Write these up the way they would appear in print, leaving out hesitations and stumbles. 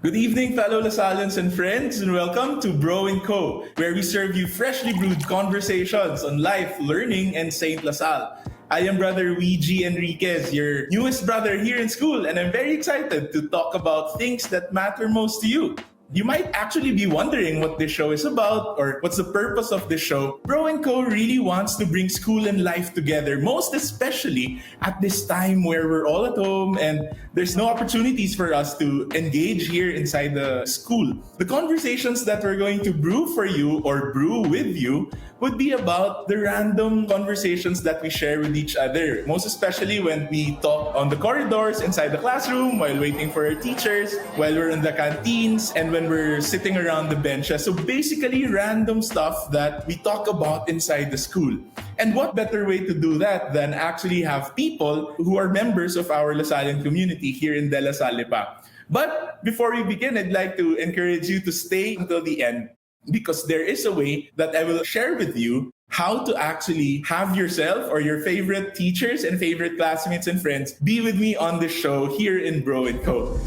Good evening, fellow LaSallians and friends, and welcome to Bro & Co., where we serve you freshly brewed conversations on life, learning, and Saint LaSalle. I am Brother Luigi Enriquez, your newest brother here in school, and I'm very excited to talk about things that matter most to you. You might actually be wondering what this show is about or what's the purpose of this show. Bro & Co. really wants to bring school and life together, most especially at this time where we're all at home and there's no opportunities for us to engage here inside the school. The conversations that we're going to brew for you or brew with you would be about the random conversations that we share with each other, most especially when we talk on the corridors inside the classroom, while waiting for our teachers, while we're in the canteens, and when we're sitting around the benches. So basically random stuff that we talk about inside the school. And what better way to do that than actually have people who are members of our LaSallian community here in Salle Lipa. But before we begin, I'd like to encourage you to stay until the end, because there is a way that I will share with you how to actually have yourself or your favorite teachers and favorite classmates and friends be with me on the show here in Bro & Co.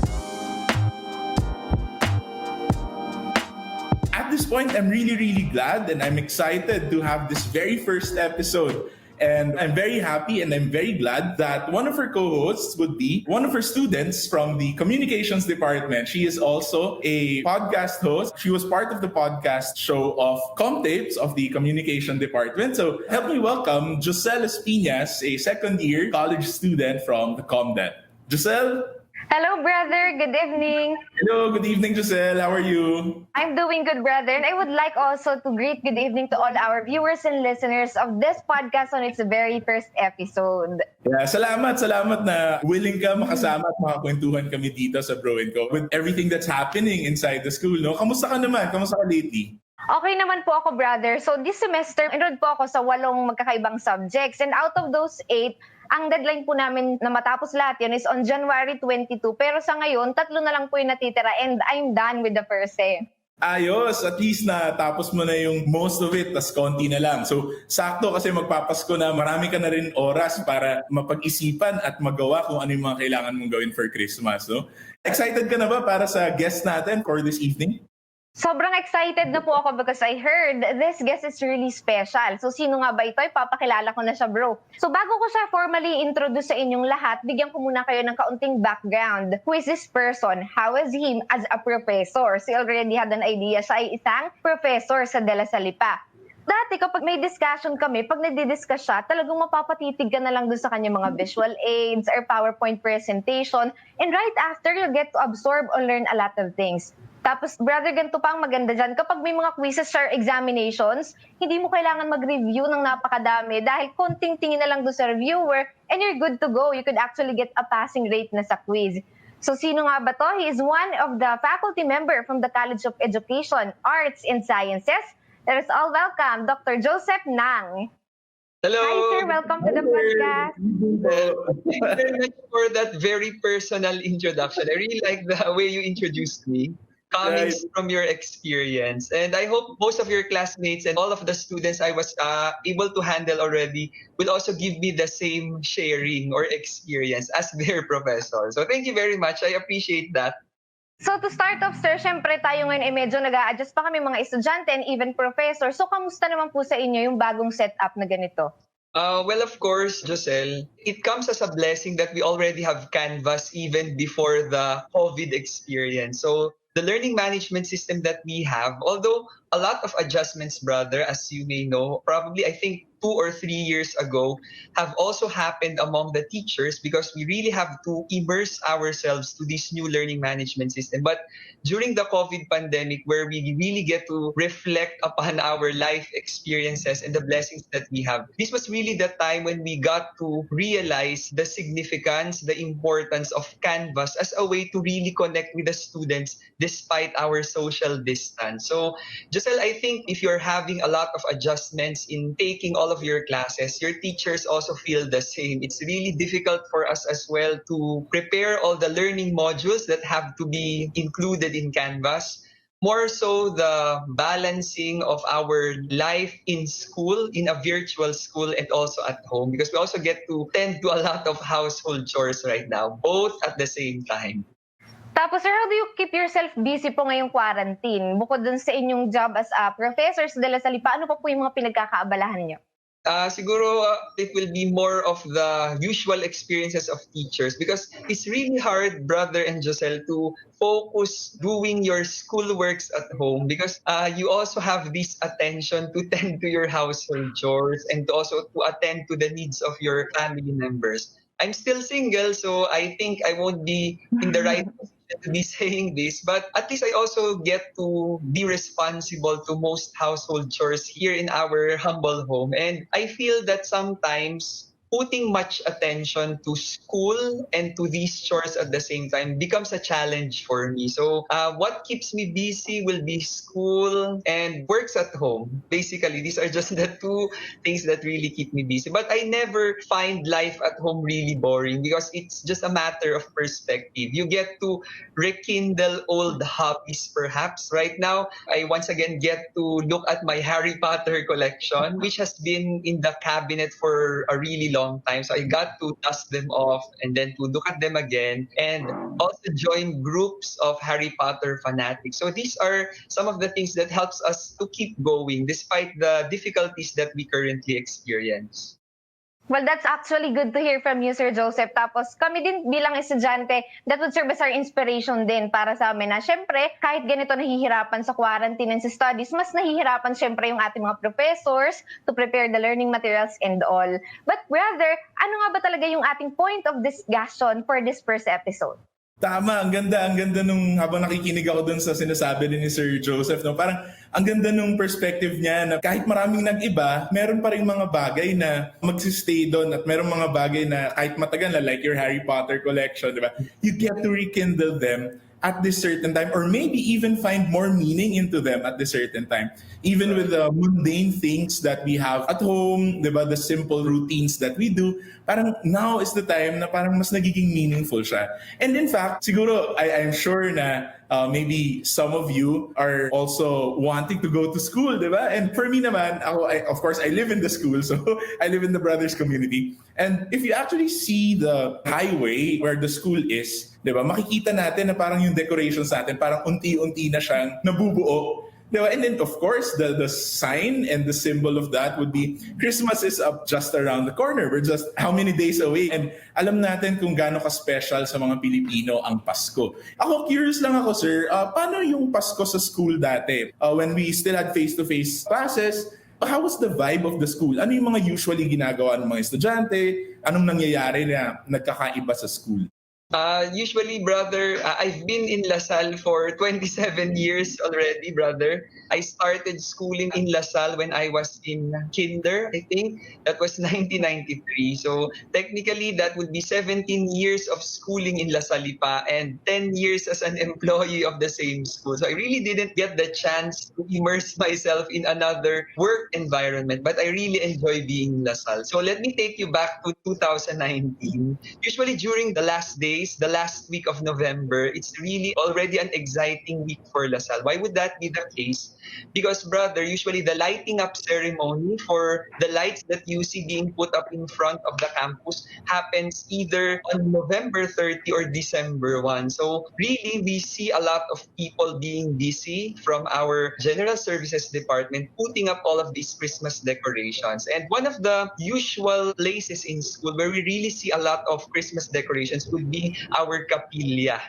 At this point, I'm really glad and I'm excited to have this very first episode. And I'm very happy and I'm very glad that one of her co-hosts would be one of her students from the communications department. She is also a podcast host. She was part of the podcast show of Comtapes of the communication department. So help me welcome Giselle Espinas, a second-year college student from the ComDet. Giselle? Hello, brother. Good evening. Hello, good evening, Giselle. How are you? I'm doing good, brother. And I would like also to greet good evening to all our viewers and listeners of this podcast on its very first episode. Yeah, salamat na willing ka makasama at makakwentuhan kami dito sa Bro & Co. with everything that's happening inside the school, no? Kamusta ka naman? Kamusta ka lately? Okay naman po ako, brother. So this semester, enrolled po ako sa 8 magkakaibang subjects. And out of those 8, ang deadline po namin na matapos lahat yun is on January 22. Pero sa ngayon, 3 na lang po yung natitira and I'm done with the first eh. Ayos, at least na tapos mo na yung most of it, tas konti na lang. So, sakto kasi magpapasko na, marami ka na rin oras para mapag-isipan at magawa kung ano yung mga kailangan mong gawin for Christmas, no? Excited ka na ba para sa guest natin for this evening? Sobrang excited na po ako because I heard this guest is really special. So sino nga ba ito? Ipapakilala ko na siya, bro. So bago ko siya formally introduce sa inyong lahat, bigyan ko muna kayo ng kaunting background. Who is this person? How is he as a professor? So you already had an idea. Siya ay isang professor sa Salle Lipa. Dati kapag may discussion kami, pag nagdi-discuss siya, talagang mapapatitig ka na lang dun sa kanya mga visual aids or PowerPoint presentation. And right after, you'll get to absorb or learn a lot of things. Tapos, brother, ganito pa ang maganda dyan. Kapag may mga quizzes or examinations, hindi mo kailangan mag-review ng napakadami dahil konting tingin na lang doon sa reviewer and you're good to go. You could actually get a passing rate na sa quiz. So, sino nga ba to? He is one of the faculty member from the College of Education, Arts and Sciences. Let us all welcome Dr. Joseph Ng. Hello. Hi, sir. Welcome to the podcast. Thank you very much for that very personal introduction. I really like the way you introduced me. Coming from your experience. And I hope most of your classmates and all of the students I was able to handle already will also give me the same sharing or experience as their professor. So thank you very much. I appreciate that. So to start off, sir, syempre tayo ngayon ay medyo nag-a-adjust pa kami mga estudyante and even professor. So kamusta naman po sa inyo yung bagong setup na ganito? Well, of course, Giselle, it comes as a blessing that we already have Canvas even before the COVID experience. So the learning management system that we have, although a lot of adjustments, brother, as you may know, probably I think 2 or 3 years ago, have also happened among the teachers because we really have to immerse ourselves to this new learning management system. But during the COVID pandemic, where we really get to reflect upon our life experiences and the blessings that we have, this was really the time when we got to realize the significance, the importance of Canvas as a way to really connect with the students despite our social distance. So, Giselle, I think if you're having a lot of adjustments in taking all of your classes, your teachers also feel the same. It's really difficult for us as well to prepare all the learning modules that have to be included in Canvas. More so the balancing of our life in school, in a virtual school, and also at home, because we also get to tend to a lot of household chores right now, both at the same time. Tapos sir, how do you keep yourself busy po ngayong quarantine? Bukod dun sa inyong job as a professor sa Salle Lipa, ano pa po yung mga pinagkakaabalahan niyo? Siguro it will be more of the usual experiences of teachers because it's really hard, brother and Josel, to focus doing your schoolworks at home because you also have this attention to tend to your household chores and also to attend to the needs of your family members. I'm still single, so I think I won't be in the right position to be saying this, but at least I also get to be responsible to most household chores here in our humble home. And I feel that sometimes putting much attention to school and to these chores at the same time becomes a challenge for me. So what keeps me busy will be school and works at home. Basically, these are just the two things that really keep me busy. But I never find life at home really boring because it's just a matter of perspective. You get to rekindle old hobbies perhaps. Right now, I once again get to look at my Harry Potter collection, which has been in the cabinet for a really long time. So I got to dust them off and then to look at them again and also join groups of Harry Potter fanatics. So these are some of the things that helps us to keep going despite the difficulties that we currently experience. Well, that's actually good to hear from you, Sir Joseph. Tapos kami din bilang estudyante, that would serve as our inspiration din para sa amin na syempre, kahit ganito nahihirapan sa quarantine and sa studies, mas nahihirapan syempre yung ating mga professors to prepare the learning materials and all. But brother, ano nga ba talaga yung ating point of discussion for this first episode? Tama, ang ganda nung habang nakikinig ako dun sa sinasabi ni Sir Joseph, no? Parang ang ganda nung perspective niya na kahit maraming nag-iba, meron pa rin mga bagay na magsistay doon at meron mga bagay na kahit matagal na like your Harry Potter collection, di ba? You get to rekindle them at this certain time or maybe even find more meaning into them at this certain time. Even with the mundane things that we have at home, di ba? The simple routines that we do, parang now is the time na parang mas nagiging meaningful siya. And in fact, siguro I'm sure na maybe some of you are also wanting to go to school, di ba? And for me naman, of course, I live in the school, so I live in the brothers community. And if you actually see the highway where the school is, di ba, makikita natin na parang yung decorations natin, parang unti-unti na siyang nabubuo. Diba? And then, of course, the sign and the symbol of that would be Christmas is up just around the corner. We're just how many days away. And alam natin kung gaano ka-special sa mga Pilipino ang Pasko. Ako, curious lang ako, sir, paano yung Pasko sa school dati? When we still had face-to-face classes, how was the vibe of the school? Ano yung mga usually ginagawa ng mga estudyante? Anong nangyayari na nagkakaiba sa school? Usually, brother, I've been in LaSalle for 27 years already, brother. I started schooling in LaSalle when I was in kinder, I think. That was 1993. So technically, that would be 17 years of schooling in LaSalle Lipa and 10 years as an employee of the same school. So I really didn't get the chance to immerse myself in another work environment, but I really enjoy being in LaSalle. So let me take you back to 2019. Usually during the last day, the last week of November, it's really already an exciting week for LaSalle. Why would that be the case? Because, brother, usually the lighting up ceremony for the lights that you see being put up in front of the campus happens either on November 30 or December 1. So really, we see a lot of people being busy from our general services department putting up all of these Christmas decorations. And one of the usual places in school where we really see a lot of Christmas decorations would be our capilla.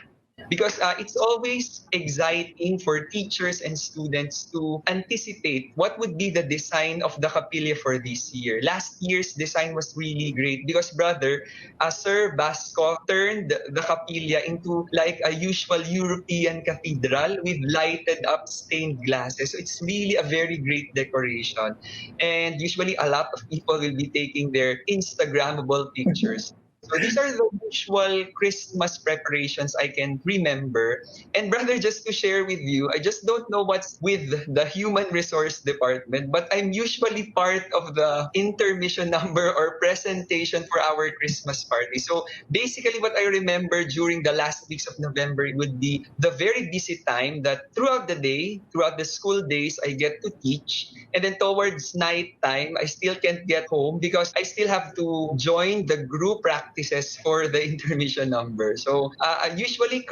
Because it's always exciting for teachers and students to anticipate what would be the design of the capilla for this year. Last year's design was really great because, brother, Sir Basco turned the capilla into like a usual European cathedral with lighted up stained glasses. So it's really a very great decoration. And usually a lot of people will be taking their Instagrammable pictures. So these are the usual Christmas preparations I can remember. And brother, just to share with you, I just don't know what's with the human resource department, but I'm usually part of the intermission number or presentation for our Christmas party. So basically what I remember during the last weeks of November would be the very busy time that throughout the day, throughout the school days, I get to teach. And then towards night time, I still can't get home because I still have to join the group practice practices for the intermission number. So usually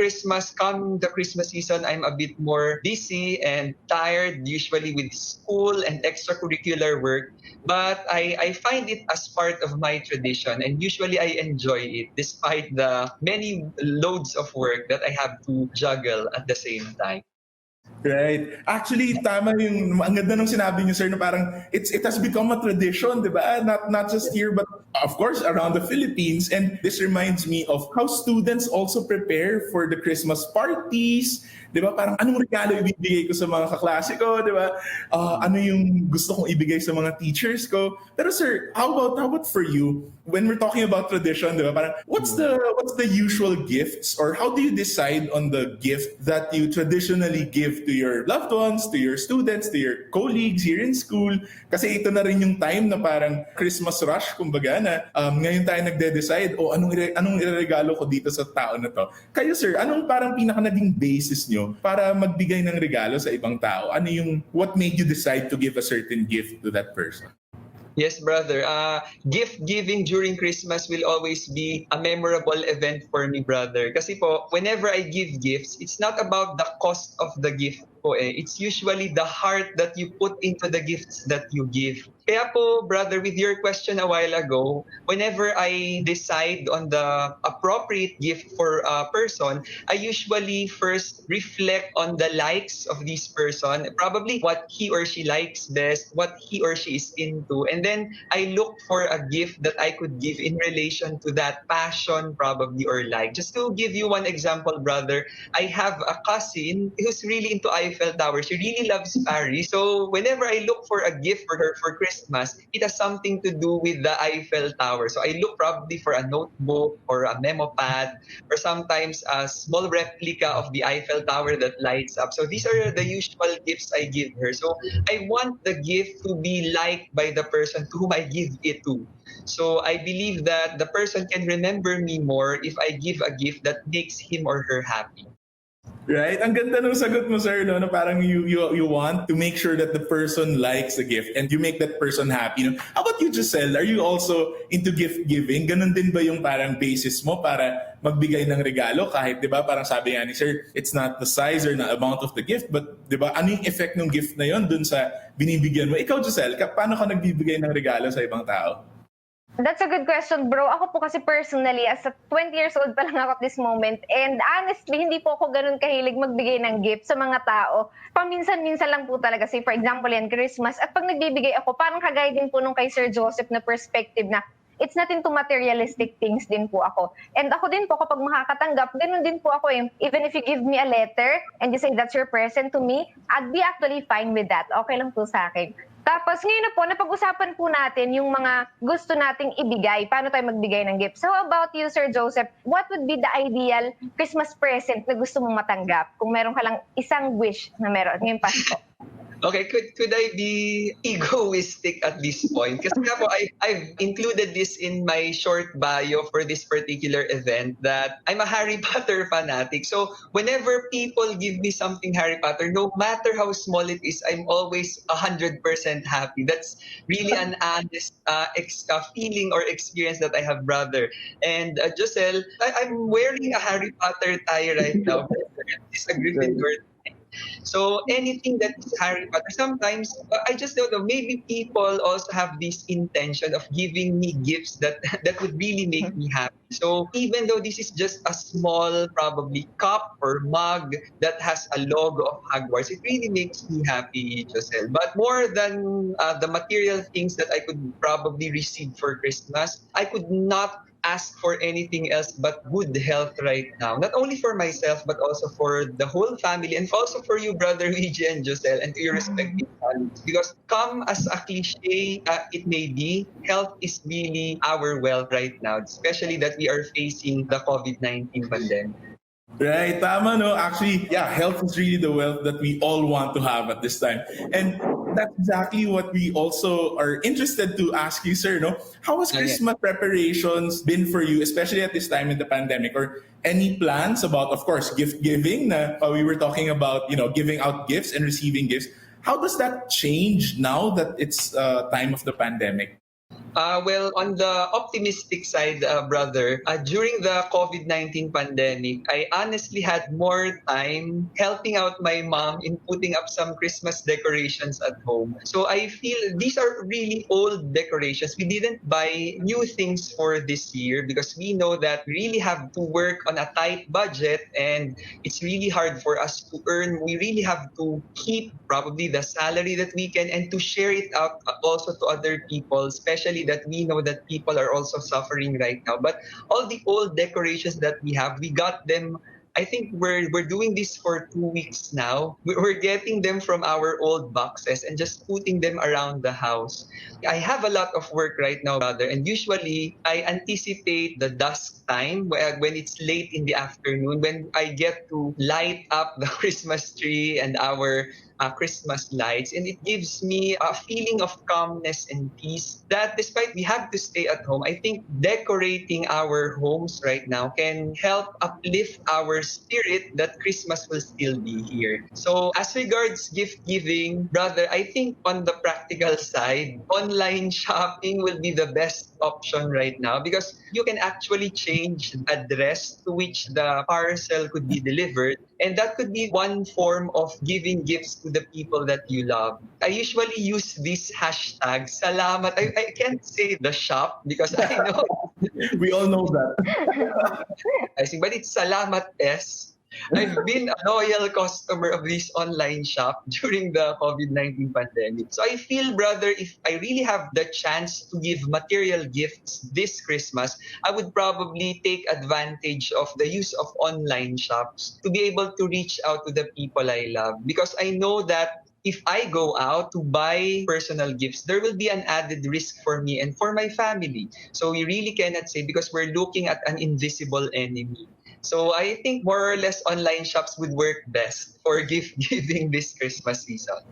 come the Christmas season, I'm a bit more busy and tired, usually with school and extracurricular work. But I find it as part of my tradition, and usually I enjoy it despite the many loads of work that I have to juggle at the same time. Right. Actually, tama yung, ang ganda nung sinabi niyo, sir, na parang it has become a tradition, di ba? Not just here, but of course, around the Philippines. And this reminds me of how students also prepare for the Christmas parties, di ba? Parang anong regalo ibibigay ko sa mga kaklase ko, di ba? Ano yung gusto kong ibigay sa mga teachers ko. Pero sir, how about for you? When we're talking about tradition, di ba? Parang what's the usual gifts, or how do you decide on the gift that you traditionally give to your loved ones, to your students, to your colleagues here in school? Kasi ito na rin yung time na parang Christmas rush, kumbaga, na ngayon tayo nagde-decide, anong ireregalo ko dito sa tao na to. Kayo sir, anong parang pinaka naging basis nyo para magbigay ng regalo sa ibang tao? Ano yung, what made you decide to give a certain gift to that person? Yes, brother. Gift giving during Christmas will always be a memorable event for me, brother. Kasi po, whenever I give gifts, it's not about the cost of the gift po eh. It's usually the heart that you put into the gifts that you give. Kaya po, brother, with your question a while ago, whenever I decide on the appropriate gift for a person, I usually first reflect on the likes of this person, probably what he or she likes best, what he or she is into, and then I look for a gift that I could give in relation to that passion, probably, or like. Just to give you one example, brother, I have a cousin who's really into Eiffel Tower. She really loves Paris. So whenever I look for a gift for her for Christmas, it has something to do with the Eiffel Tower. So I look probably for a notebook or a memo pad, or sometimes a small replica of the Eiffel Tower that lights up. So these are the usual gifts I give her. So I want the gift to be liked by the person to whom I give it to. So I believe that the person can remember me more if I give a gift that makes him or her happy. Right? Ang ganda ng sagot mo, sir, no? Na parang you want to make sure that the person likes the gift and you make that person happy. No? How about you, Giselle? Are you also into gift giving? Ganon din ba yung parang basis mo para magbigay ng regalo? Kahit, di ba, parang sabi nga ni sir, it's not the size or the amount of the gift, but, di ba, ano yung effect ng gift na yon dun sa binibigyan mo? Ikaw, Giselle, paano ka nagbibigay ng regalo sa ibang tao? That's a good question, bro. Ako po kasi personally, as a 20 years old pa lang ako at this moment, and honestly, hindi po ako ganun kahilig magbigay ng gift sa mga tao. Paminsan-minsan lang po talaga. Say, for example, yan, Christmas. At pag nagbibigay ako, parang kagaya din po nung kay Sir Joseph na perspective na it's not into materialistic things din po ako. And ako din po, kapag makakatanggap, ganun din po ako. Even if you give me a letter and you say that's your present to me, I'd be actually fine with that. Okay lang po sa akin. Tapos ngayon na po, napag-usapan po natin yung mga gusto nating ibigay. Paano tayo magbigay ng gifts? So how about you, Sir Joseph? What would be the ideal Christmas present na gusto mong matanggap kung meron ka lang isang wish na meron ngayong Pasko? Okay, could I be egoistic at this point? Kasi nga po, I've included this in my short bio for this particular event that I'm a Harry Potter fanatic. So whenever people give me something Harry Potter, no matter how small it is, I'm always 100% happy. That's really an honest feeling or experience that I have, brother. And Giselle, I'm wearing a Harry Potter tie right now. It's a Gryffindor. So anything that is Harry Potter, sometimes I just don't know, maybe people also have this intention of giving me gifts that would really make me happy. So even though this is just a small, probably cup or mug that has a logo of Hogwarts, it really makes me happy, Giselle. But more than the material things that I could probably receive for Christmas, I could not ask for anything else but good health right now. Not only for myself, but also for the whole family, and also for you, brother Luigi and Giselle, and to your respective families. Because come as a cliche it may be, health is really our wealth right now, especially that we are facing the COVID-19 pandemic. Right, tama, no? Actually, yeah, health is really the wealth that we all want to have at this time. And that's exactly what we also are interested to ask you, sir, no? How has Christmas preparations been for you, especially at this time in the pandemic? Or any plans about, of course, gift giving? We were talking about, giving out gifts and receiving gifts. How does that change now that it's time of the pandemic? Well, on the optimistic side, brother, during the COVID-19 pandemic, I honestly had more time helping out my mom in putting up some Christmas decorations at home. So I feel these are really old decorations. We didn't buy new things for this year because we know that we really have to work on a tight budget and it's really hard for us to earn. We really have to keep probably the salary that we can and to share it out also to other people, especially that we know that people are also suffering right now. But all the old decorations that we have, we got them. I think we're doing this for 2 weeks now. We're getting them from our old boxes and just putting them around the house. I have a lot of work right now, brother, and usually I anticipate the dusk time when it's late in the afternoon when I get to light up the Christmas tree and our Christmas lights, and it gives me a feeling of calmness and peace that despite we have to stay at home, I think decorating our homes right now can help uplift our spirit that Christmas will still be here. So as regards gift giving, brother, I think on the practical side, online shopping will be the best option right now because you can actually change the address to which the parcel could be delivered. And that could be one form of giving gifts to the people that you love. I usually use this hashtag, salamat. I can't say the shop because I know We all know that. I think, but it's salamat S. I've been a loyal customer of this online shop during the COVID-19 pandemic. So I feel, brother, if I really have the chance to give material gifts this Christmas, I would probably take advantage of the use of online shops to be able to reach out to the people I love. Because I know that if I go out to buy personal gifts, there will be an added risk for me and for my family. So we really cannot say because we're looking at an invisible enemy. So I think more or less online shops would work best for gift giving this Christmas season.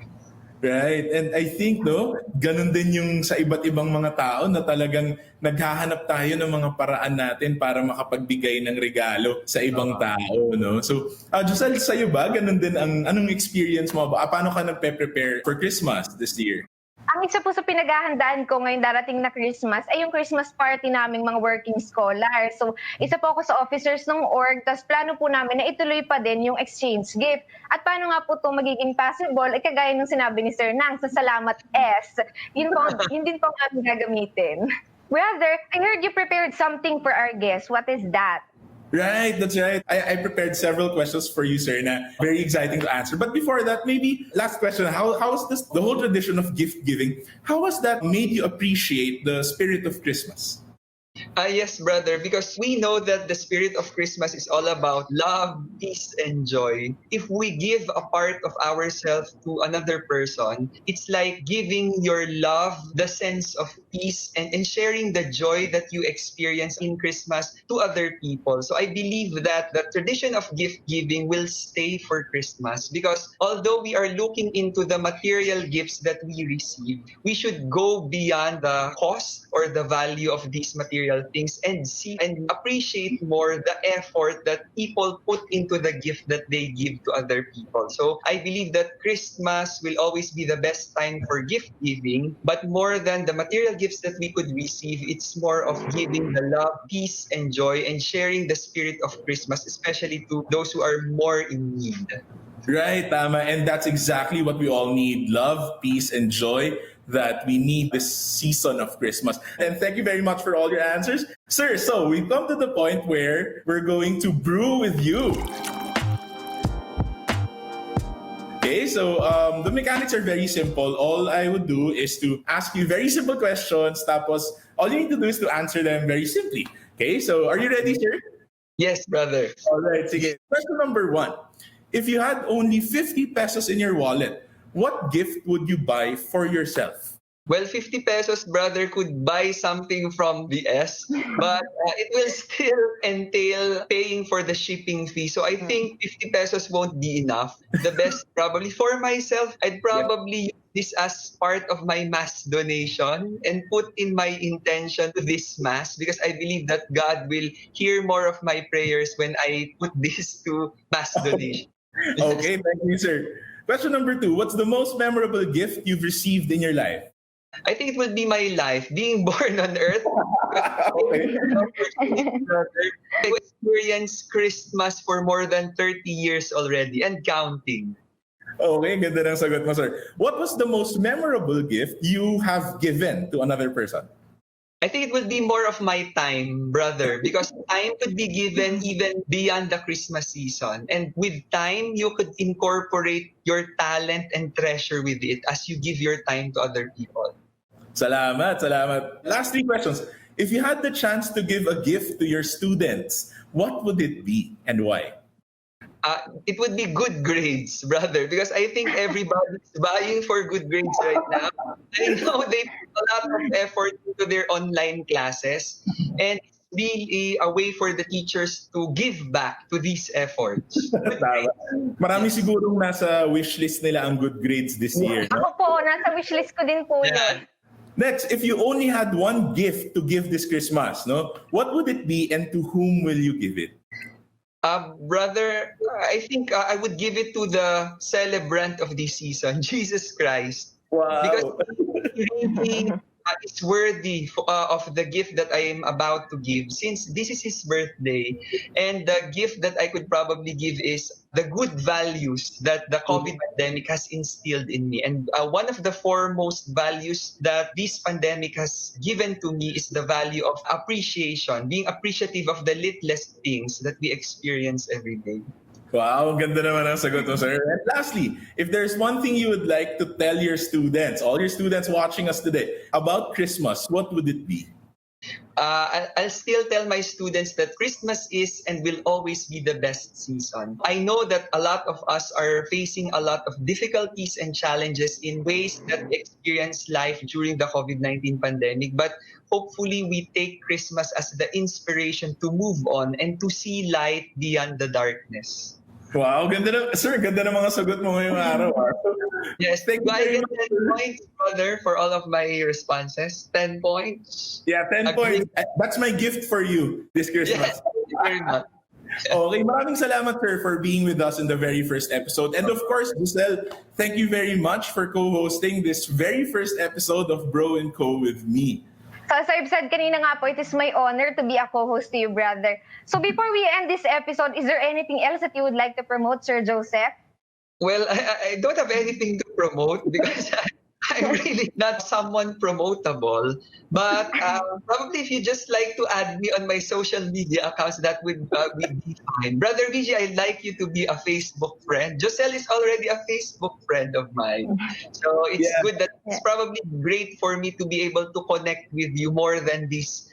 Right. And I think, no, ganun din yung sa iba't ibang mga tao na talagang naghahanap tayo ng mga paraan natin para makapagbigay ng regalo sa ibang tao, no? So, Josel, sa'yo ba, ganun din anong experience mo ba? Paano ka nagpe-prepare for Christmas this year? Ang isa po sa pinaghahandaan ko ngayong darating na Christmas ay yung Christmas party naming mga working scholars. So, isa po ako sa officers ng org, tas plano po namin na ituloy pa din yung exchange gift. At paano nga po ito magiging possible, ay kagaya ng sinabi ni Sir Nang, sa Salamat S, yun din po ang aming gagamitin. Brother, I heard you prepared something for our guests. What is that? Right, that's right. I prepared several questions for you, sir, na very exciting to answer. But before that, maybe last question, how is this, the whole tradition of gift giving, how has that made you appreciate the spirit of Christmas? Yes, brother, because we know that the spirit of Christmas is all about love, peace, and joy. If we give a part of ourselves to another person, it's like giving your love, the sense of peace, and sharing the joy that you experience in Christmas to other people. So I believe that the tradition of gift giving will stay for Christmas because although we are looking into the material gifts that we receive, we should go beyond the cost or the value of these material things and see and appreciate more the effort that people put into the gift that they give to other people. So I believe that Christmas will always be the best time for gift giving, but more than the material gifts that we could receive, it's more of giving the love, peace, and joy and sharing the spirit of Christmas, especially to those who are more in need. Right, tama. And that's exactly what we all need. Love, peace, and joy that we need this season of Christmas. And thank you very much for all your answers. Sir, so we've come to the point where we're going to brew with you. Okay, so the mechanics are very simple. All I would do is to ask you very simple questions. Tapos, all you need to do is to answer them very simply. Okay, so are you ready, sir? Yes, brother. All right, sige. Question number 1. If you had only 50 pesos in your wallet, what gift would you buy for yourself? Well, 50 pesos, brother, could buy something from the S, but it will still entail paying for the shipping fee. So I think 50 pesos won't be enough. The best probably for myself, I'd probably use this as part of my mass donation and put in my intention to this mass because I believe that God will hear more of my prayers when I put this to mass donation. Okay, thank you, sir. Question number 2. What's the most memorable gift you've received in your life? I think it would be my life, being born on Earth. Okay. I experienced Christmas for more than 30 years already and counting. Okay, ganda ng sagot mo, sir. What was the most memorable gift you have given to another person? I think it would be more of my time, brother, because time could be given even beyond the Christmas season. And with time, you could incorporate your talent and treasure with it as you give your time to other people. Salamat, salamat. Last 3 questions. If you had the chance to give a gift to your students, what would it be and why? It would be good grades, brother, because I think everybody's vying for good grades right now. I know they put a lot of effort into their online classes, and it's really a way for the teachers to give back to these efforts. Tama. Marami sigurong nasa wishlist nila ang good grades this year. No? Ako po, nasa wishlist ko din po Yeah. yun. Next, if you only had one gift to give this Christmas, no, what would it be and to whom will you give it? Brother, I think I would give it to the celebrant of this season, Jesus Christ. Wow. Because he really is worthy of the gift that I am about to give, since this is his birthday. And the gift that I could probably give is the good values that the COVID pandemic has instilled in me. And one of the foremost values that this pandemic has given to me is the value of appreciation, being appreciative of the littlest things that we experience every day. Wow, ang ganda naman ang sagot mo, sir. And lastly, if there's one thing you would like to tell your students, all your students watching us today, about Christmas, what would it be? I'll still tell my students that Christmas is and will always be the best season. I know that a lot of us are facing a lot of difficulties and challenges in ways that we experience life during the COVID-19 pandemic, but hopefully we take Christmas as the inspiration to move on and to see light beyond the darkness. Wow, ganda na, sir, ganda na mga sagot mo ngayong araw. Yes, Thank you do I very get much. 10 points, brother, for all of my responses? 10 points? Yeah, 10 Agree. points. That's my gift for you this Christmas. Yes, thank you very much. Okay, maraming salamat, sir, for being with us in the very first episode. And of course, Giselle, thank you very much for co-hosting this very first episode of Bro & Co. with me. So as I've said kanina nga po, it is my honor to be a co-host to you, brother. So before we end this episode, is there anything else that you would like to promote, Sir Joseph? Well, I don't have anything to promote because I'm really not someone promotable. But probably if you just like to add me on my social media accounts, that would be fine. Brother VJ, I'd like you to be a Facebook friend. Joselle is already a Facebook friend of mine. So it's good that it's probably great for me to be able to connect with you more than this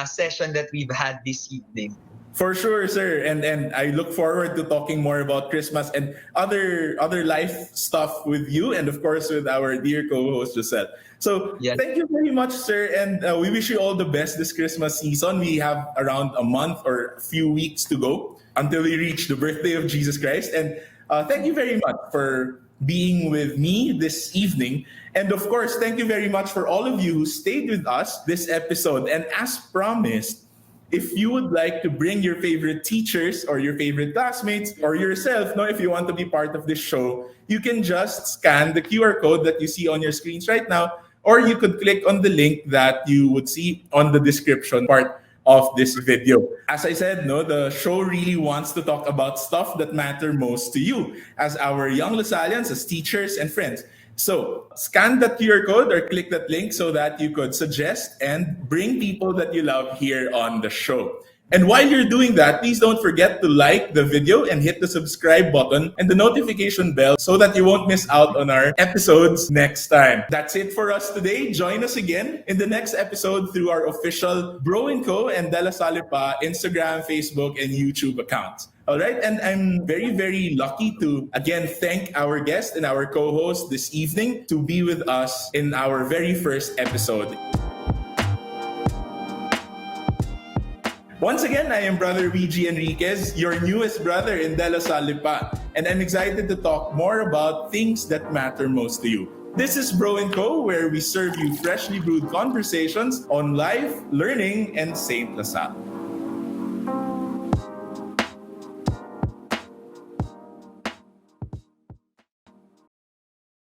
session that we've had this evening. For sure, sir. And I look forward to talking more about Christmas and other life stuff with you and of course with our dear co-host Giselle. So Thank you very much, sir. And we wish you all the best this Christmas season. We have around a month or a few weeks to go until we reach the birthday of Jesus Christ. And thank you very much for being with me this evening. And of course, thank you very much for all of you who stayed with us this episode. And as promised, if you would like to bring your favorite teachers or your favorite classmates or yourself, if you want to be part of this show, you can just scan the QR code that you see on your screens right now, or you could click on the link that you would see on the description part of this video. As I said, the show really wants to talk about stuff that matter most to you as our young Lasallians, as teachers and friends. So scan that QR code or click that link so that you could suggest and bring people that you love here on the show. And while you're doing that, please don't forget to like the video and hit the subscribe button and the notification bell so that you won't miss out on our episodes next time. That's it for us today. Join us again in the next episode through our official Bro & Co. and Salle Lipa Instagram, Facebook, and YouTube accounts. All right, and I'm very, very lucky to again thank our guest and our co-host this evening to be with us in our very first episode. Once again, I am Brother VG Enriquez, your newest brother in Salle Lipa, and I'm excited to talk more about things that matter most to you. This is Bro & Co., where we serve you freshly brewed conversations on life, learning, and Saint LaSalle.